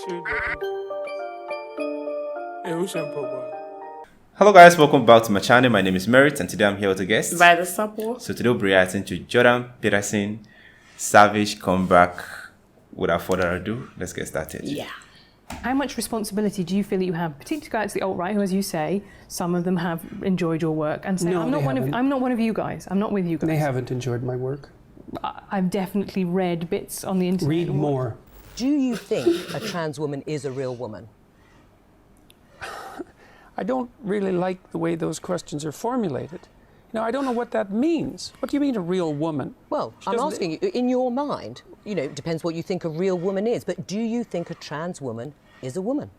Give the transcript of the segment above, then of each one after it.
Hello guys, welcome back to my channel. My name is Merit and today I'm here with a guest. By the support. So today we'll be reacting to Jordan Peterson Savage Comeback. Without further ado, let's get started. Yeah. How much responsibility do you feel that you have, particularly guys to the alt-right, who, as you say, some of them have enjoyed your work and say, No, I'm not one of you guys. I'm not with you guys. They haven't enjoyed my work. I've definitely read bits on the internet. Read more. Do you think a trans woman is a real woman? I don't really like the way those questions are formulated. You know, I don't know what that means. What do you mean a real woman? Well, I'm asking you, in your mind, you know, it depends what you think a real woman is, but do you think a trans woman is a woman?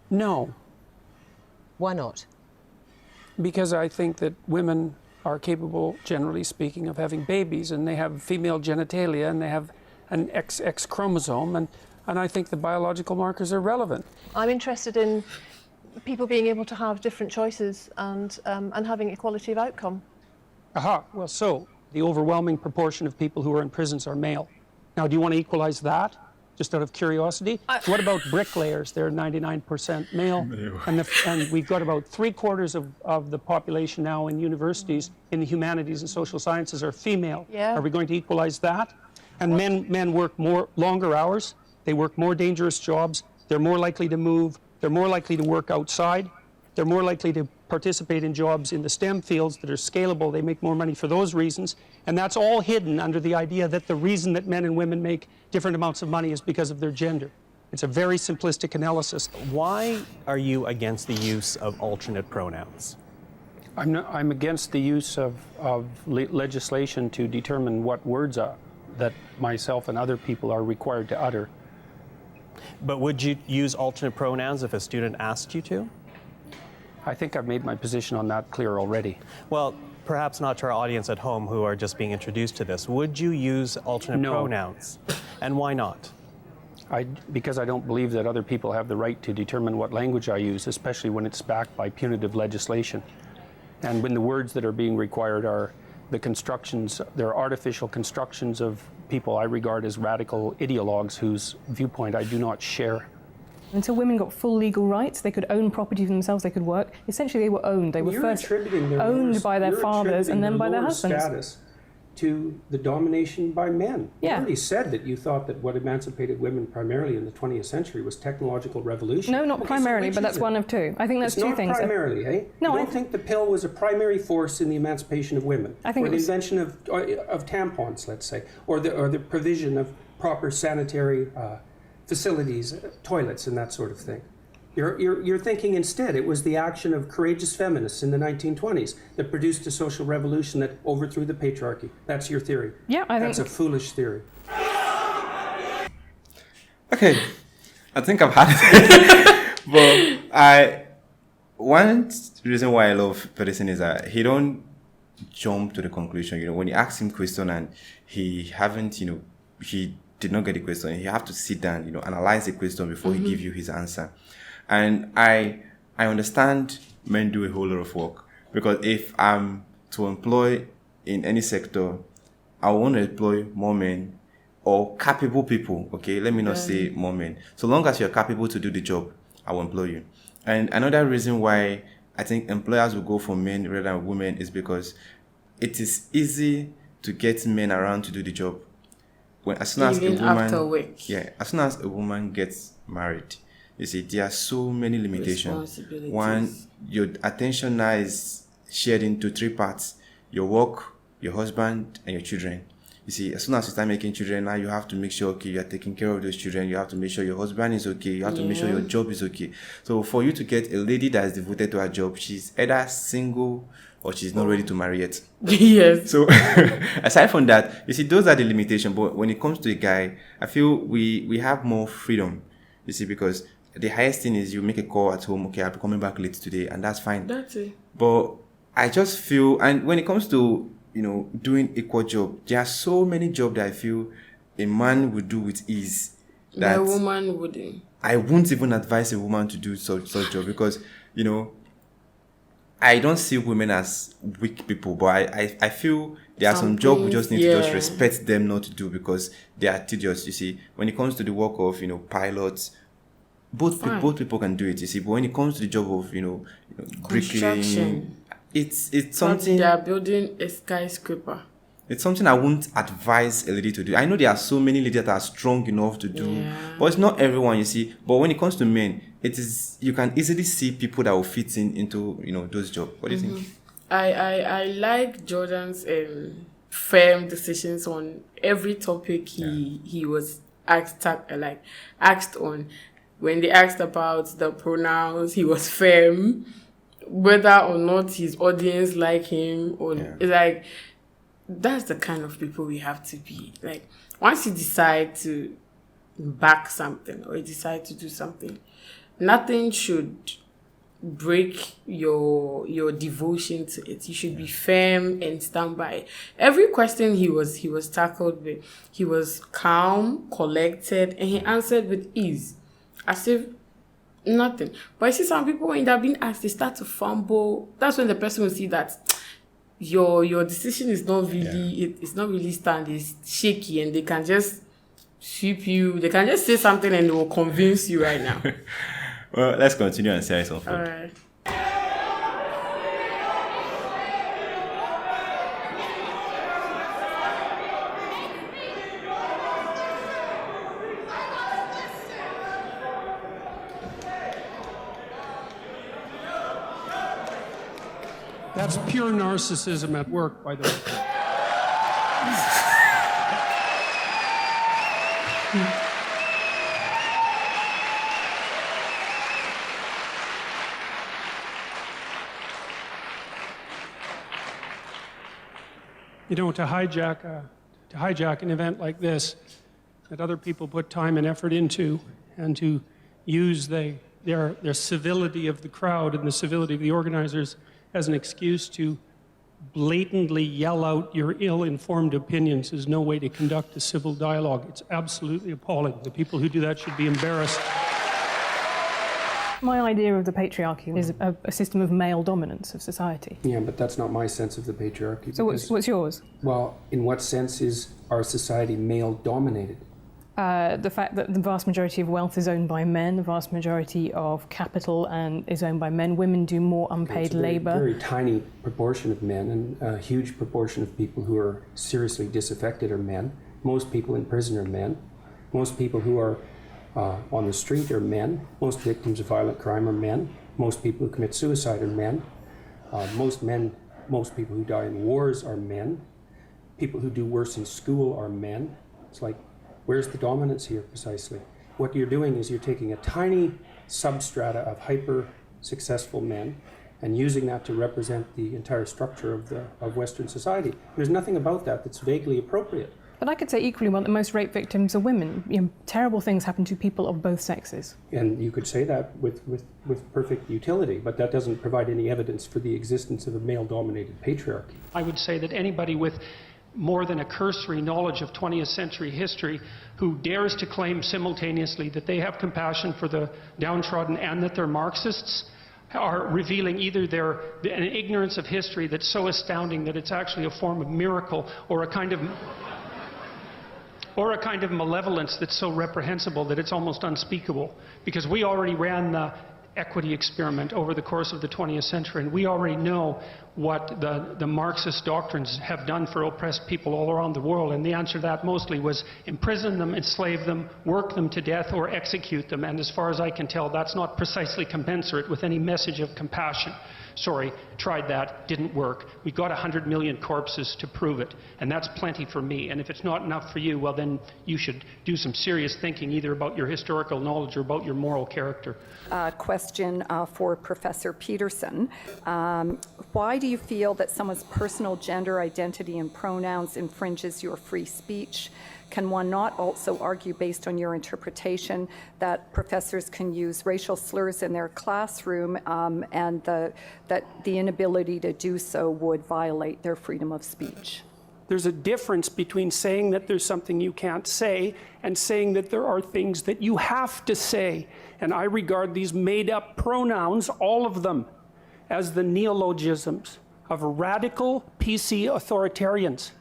No, Why not? because I think that women are capable, generally speaking, of having babies, and they have female genitalia, and they have an XX chromosome, and I think the biological markers are relevant. I'm interested in people being able to have different choices and having equality of outcome. Aha, well, so the overwhelming proportion of people who are in prisons are male. Now, do you want to equalize that, just out of curiosity? What about bricklayers? They're 99% male, and we've got about 3/4 of the population now in universities in the humanities and social sciences are female. Yeah. Are we going to equalize that? And men work longer hours, they work more dangerous jobs, they're more likely to move, they're more likely to work outside, they're more likely to participate in jobs in the STEM fields that are scalable, they make more money for those reasons, and that's all hidden under the idea that the reason that men and women make different amounts of money is because of their gender. It's a very simplistic analysis. Why are you against the use of alternate pronouns? I'm against the use of legislation to determine what words that myself and other people are required to utter. But would you use alternate pronouns if a student asked you to? I think I've made my position on that clear already. Well, perhaps not to our audience at home who are just being introduced to this. Would you use alternate No. pronouns? And why not? Because I don't believe that other people have the right to determine what language I use, especially when it's backed by punitive legislation. And when the words that are being required are the constructions, they're artificial constructions of people I regard as radical ideologues whose viewpoint I do not share. Until women got full legal rights, they could own property for themselves, they could work. Essentially, they were owned. They were first owned by their fathers and then by their husbands. Status to the domination by men. Yeah. You already said that you thought that what emancipated women primarily in the 20th century was technological revolution. No, not primarily, but that's one of two. I think that's two things. It's not primarily, eh? No, you don't think the pill was a primary force in the emancipation of women? I think or it the was... invention of tampons, let's say, or the provision of proper sanitary facilities, toilets, and that sort of thing. You're thinking instead it was the action of courageous feminists in the 1920s that produced a social revolution that overthrew the patriarchy. That's your theory. Yeah, I think that's a foolish theory. Okay, I think I've had it. But one reason why I love Peterson is that he don't jump to the conclusion. You know, when you ask him question and he did not get the question, he have to sit down, analyze the question before he give you his answer. And I understand men do a whole lot of work, because if I'm to employ in any sector, I want to employ more men or capable people. Okay, let me not say more men. So long as you're capable to do the job, I will employ you. And another reason why I think employers will go for men rather than women is because it is easy to get men around to do the job. As soon as a woman gets married, you see, there are so many limitations. One, your attention now is shared into 3 parts: your work, your husband, and your children. You see, as soon as you start making children, now you have to make sure, okay, you are taking care of those children. You have to make sure your husband is okay. You have to make sure your job is okay. So for you to get a lady that is devoted to her job, she's either single or she's not ready to marry yet. Yes. So aside from that, you see, those are the limitations. But when it comes to a guy, I feel we have more freedom. You see, because the highest thing is you make a call at home, okay, I'll be coming back late today, and that's fine. That's it. But I just feel, and when it comes to, doing equal job, there are so many jobs that I feel a man would do with ease. That a woman wouldn't. I wouldn't even advise a woman to do such job, because, I don't see women as weak people, but I feel there are some jobs we just need to just respect them not to do because they are tedious. You see, when it comes to the work of pilots, both people can do it. You see, but when it comes to the job of bricklaying, it's something. They are building a skyscraper. It's something I wouldn't advise a lady to do. I know there are so many ladies that are strong enough to do, but it's not everyone, you see. But when it comes to men, you can easily see people that will fit into those jobs. What do you think? I like Jordan's firm decisions on every topic he was asked on. When they asked about the pronouns, he was firm, whether or not his audience like him or it's like. That's the kind of people we have to be. Like, once you decide to back something or you decide to do something, nothing should break your devotion to it. You should be firm and stand by it. Every question he was tackled with, he was calm, collected, and he answered with ease, as if nothing. But you see, some people, when they're being asked, they start to fumble. That's when the person will see that your decision is not really it's not really stand, it's shaky, and they can just sweep you. They can just say something and they will convince you right now. Well, let's continue and say something. All right. That's pure narcissism at work, by the way. To hijack an event like this that other people put time and effort into, and to use their civility of the crowd and the civility of the organizers as an excuse to blatantly yell out your ill-informed opinions is no way to conduct a civil dialogue. It's absolutely appalling. The people who do that should be embarrassed. My idea of the patriarchy is a system of male dominance of society. Yeah, but that's not my sense of the patriarchy. So what's yours? Well, in what sense is our society male-dominated? The fact that the vast majority of wealth is owned by men, the vast majority of capital is owned by men. Women do more unpaid labour. A very tiny proportion of men, and a huge proportion of people who are seriously disaffected are men. Most people in prison are men. Most people who are on the street are men. Most victims of violent crime are men. Most people who commit suicide are men. Most people who die in wars are men. People who do worse in school are men. It's like, where's the dominance here precisely? What you're doing is you're taking a tiny substrata of hyper-successful men and using that to represent the entire structure of Western society. There's nothing about that that's vaguely appropriate. But I could say equally well that most rape victims are women. Terrible things happen to people of both sexes. And you could say that with perfect utility, but that doesn't provide any evidence for the existence of a male-dominated patriarchy. I would say that anybody with more than a cursory knowledge of 20th century history who dares to claim simultaneously that they have compassion for the downtrodden and that they're Marxists are revealing either an ignorance of history that's so astounding that it's actually a form of miracle, or a kind of malevolence that's so reprehensible that it's almost unspeakable. Because we already ran the equity experiment over the course of the 20th century, and we already know what the Marxist doctrines have done for oppressed people all around the world, and the answer to that mostly was imprison them, enslave them, work them to death, or execute them. And as far as I can tell, that's not precisely commensurate with any message of compassion. Sorry, tried that, didn't work. We got 100 million corpses to prove it, and that's plenty for me. And if it's not enough for you, well then you should do some serious thinking either about your historical knowledge or about your moral character. Question for Professor Peterson. Why do you feel that someone's personal gender identity and pronouns infringes your free speech? Can one not also argue, based on your interpretation, that professors can use racial slurs in their classroom and that the inability to do so would violate their freedom of speech? There's a difference between saying that there's something you can't say and saying that there are things that you have to say. And I regard these made-up pronouns, all of them, as the neologisms of radical PC authoritarians.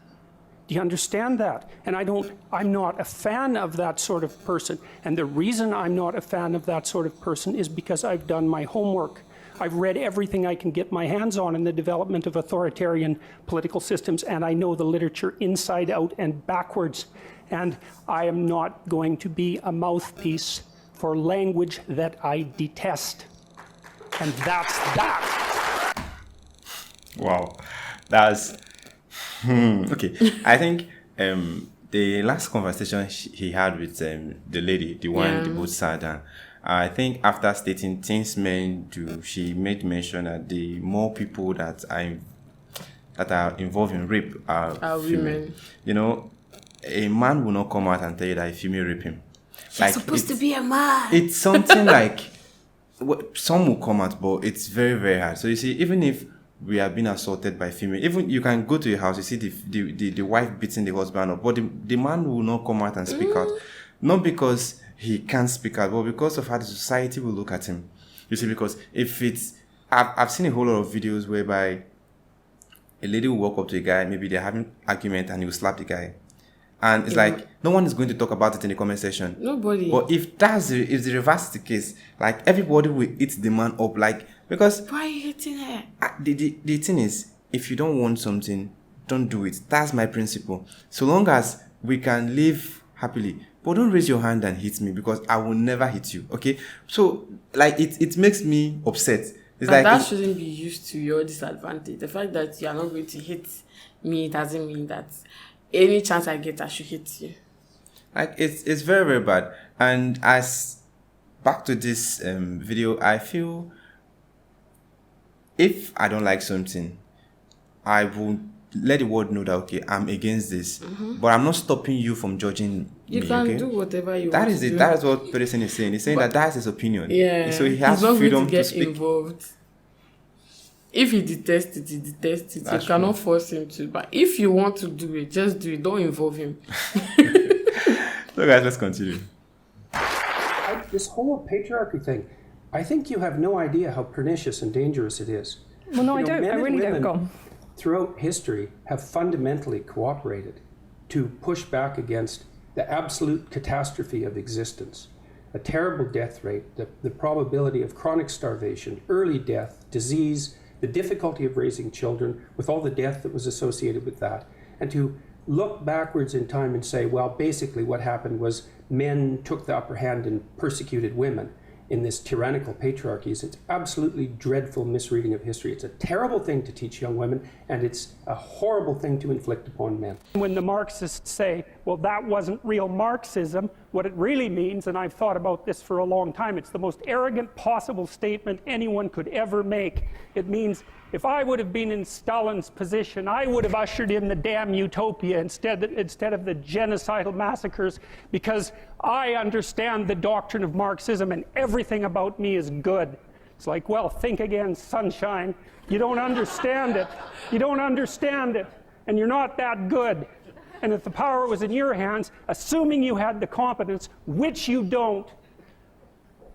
Do you understand that? And I'm not a fan of that sort of person. And the reason I'm not a fan of that sort of person is because I've done my homework. I've read everything I can get my hands on in the development of authoritarian political systems, and I know the literature inside out and backwards. And I am not going to be a mouthpiece for language that I detest. And that's that. Wow. That's... Okay. I think the last conversation he had with the lady, the one, the both sat down, I think after stating things men do, she made mention that the more people that are involved in rape are women. You know, a man will not come out and tell you that a female raped him. You're supposed to be a man. It's something like some will come out, but it's very, very hard. So you see, even if we are being assaulted by female, even you can go to your house, you see the wife beating the husband up, but the man will not come out and speak out. Not because he can't speak out, but because of how the society will look at him. You see, because if it's... I've seen a whole lot of videos whereby a lady will walk up to a guy, maybe they're having argument, and he will slap the guy. And it's like, no one is going to talk about it in the comment section. Nobody. But if the reverse is the case, like, everybody will eat the man up, like, because... Why are you hitting her? The thing is, if you don't want something, don't do it. That's my principle. So long as we can live happily. But don't raise your hand and hit me, because I will never hit you, okay? So, like, it makes me upset. It's like that shouldn't be used to your disadvantage. The fact that you are not going to hit me doesn't mean that any chance I get, I should hit you. Like, it's very, very bad. And as back to this video, I feel if I don't like something, I will let the world know that, okay, I'm against this. But I'm not stopping you from judging you me, can okay? do whatever you that want is to it. do. That is what Peterson is saying. He's saying that that's his opinion. Yeah. So he has He's not freedom going to get to speak. involved. If he detests it, he detests it. That's You cannot force him to. But if you want to do it, just do it. Don't involve him. So guys, let's continue. This whole patriarchy thing, I think you have no idea how pernicious and dangerous it is. Well, no, You I know, don't. men I and really don't. women Go on. Throughout history have fundamentally cooperated to push back against the absolute catastrophe of existence. A terrible death rate, the probability of chronic starvation, early death, disease, the difficulty of raising children with all the death that was associated with that. And to look backwards in time and say, well, basically what happened was men took the upper hand and persecuted women in this tyrannical patriarchy. It's absolutely dreadful misreading of history. It's a terrible thing to teach young women, and it's a horrible thing to inflict upon men. When the Marxists say, well, that wasn't real Marxism, what it really means, and I've thought about this for a long time, it's the most arrogant possible statement anyone could ever make. It means, if I would have been in Stalin's position, I would have ushered in the damn utopia instead of the genocidal massacres, because I understand the doctrine of Marxism and everything about me is good. It's like, well, think again, sunshine. You don't understand it. You don't understand it. And you're not that good. And if the power was in your hands, assuming you had the competence, which you don't,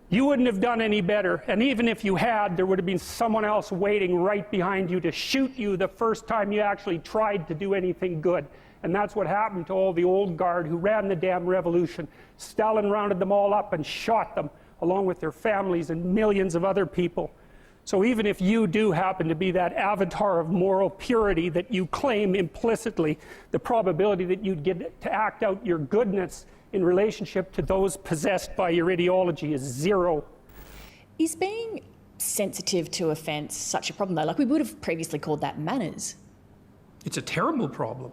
you wouldn't have done any better. And even if you had, there would have been someone else waiting right behind you to shoot you the first time you actually tried to do anything good. And that's what happened to all the old guard who ran the damn revolution. Stalin rounded them all up and shot them, along with their families and millions of other people. So even if you do happen to be that avatar of moral purity that you claim implicitly, the probability that you'd get to act out your goodness in relationship to those possessed by your ideology is zero. Is being sensitive to offence such a problem though? Like, we would have previously called that manners. It's a terrible problem.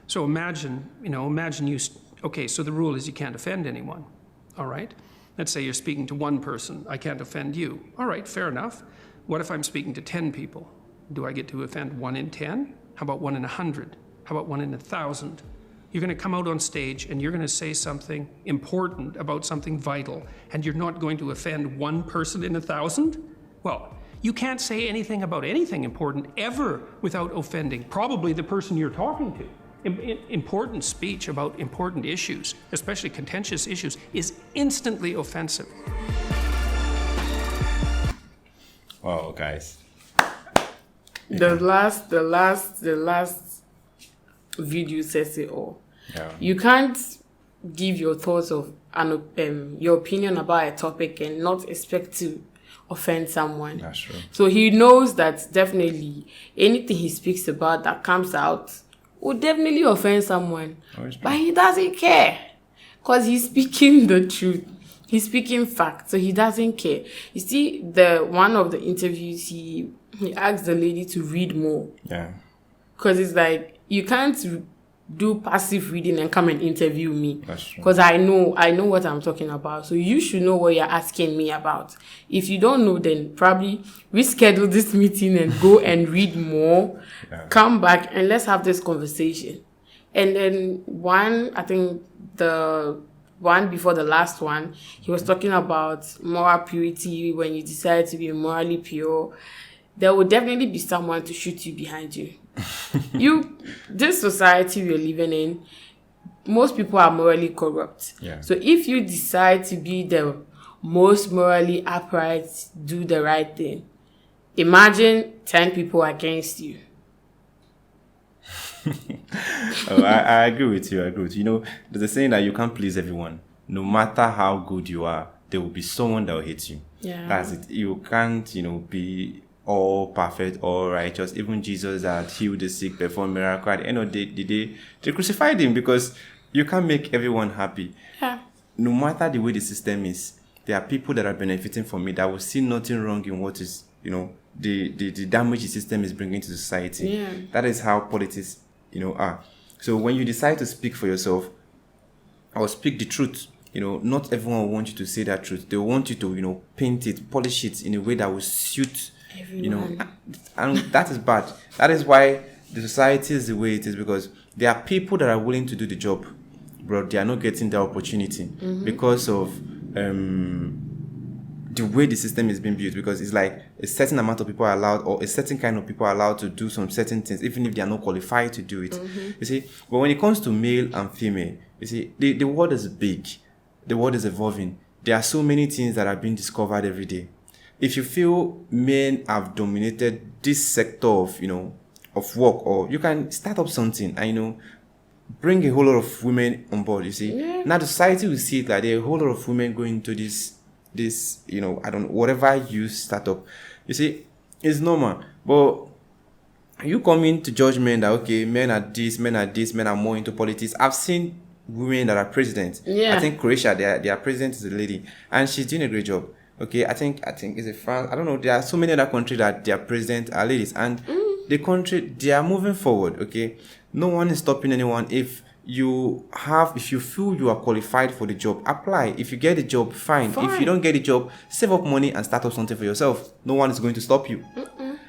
So imagine you, okay, so the rule is you can't offend anyone, all right? Let's say you're speaking to one person, I can't offend you. All right, fair enough. What if I'm speaking to 10 people? Do I get to offend 1 in 10? How about 1 in 100? How about 1 in 1,000? You're going to come out on stage and you're going to say something important about something vital, and you're not going to offend 1 person in 1,000? Well, you can't say anything about anything important ever without offending probably the person you're talking to. Important speech about important issues, especially contentious issues, is instantly offensive. Wow, guys. The last video says it all. Yeah. You can't give your thoughts of your opinion about a topic and not expect to offend someone. That's true. So he knows that definitely anything he speaks about that comes out will definitely offend someone. But he doesn't care because he's speaking the truth. He's speaking facts, so he doesn't care. You see, one of the interviews, he asked the lady to read more. Yeah. Because it's like, you can't do passive reading and come and interview me. That's true. Because I know what I'm talking about. So you should know what you're asking me about. If you don't know, then probably reschedule this meeting and go and read more. Yeah. Come back and let's have this conversation. And then I think the one before the last one, he was talking about moral purity. When you decide to be morally pure, there will definitely be someone to shoot you behind you. This society we're living in, most people are morally corrupt. Yeah. So if you decide to be the most morally upright, do the right thing, imagine 10 people against you. I agree with you. You know, there's a saying that you can't please everyone. No matter how good you are, there will be someone that will hate you. Yeah. That's it. You can't, be all perfect, all righteous. Even Jesus that healed the sick, performed miracle. At the end of the day, they crucified him because you can't make everyone happy. Yeah. No matter the way the system is, there are people that are benefiting from it that will see nothing wrong in what is, the damage the system is bringing to society. Yeah. That is how politics are. So when you decide to speak for yourself or speak the truth, not everyone will want you to say that truth. They want you to, paint it, polish it in a way that will suit everyone. And that is bad. That is why the society is the way it is, because there are people that are willing to do the job, but they are not getting the opportunity because of the way the system is being built, because it's like a certain amount of people are allowed, or a certain kind of people are allowed to do some certain things, even if they are not qualified to do it. You see, but when it comes to male and female, you see, the world is big. The world is evolving. There are so many things that are being discovered every day. If you feel men have dominated this sector of, of work, or you can start up something and, bring a whole lot of women on board, you see. Yeah. Now the society will see it like there are a whole lot of women going to this, whatever you start up. You see, it's normal. But you come into judgment that, okay, men are this, men are more into politics. I've seen women that are president. Yeah. I think Croatia, their president is a lady, and she's doing a great job. Okay, I think is it France? I don't know. There are so many other countries that their president are ladies, and the country, they are moving forward. Okay, no one is stopping anyone. If you feel you are qualified for the job, apply. If you get the job, fine. If you don't get the job, save up money and start up something for yourself. No one is going to stop you.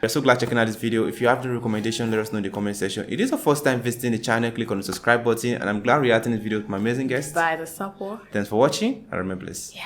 We're so glad checking out this video. If you have the recommendation, let us know in the comment section. It is your first time visiting the channel, click on the subscribe button, and I'm glad reacting this video with my amazing guests. By the support. Thanks for watching, and remember this. Yeah.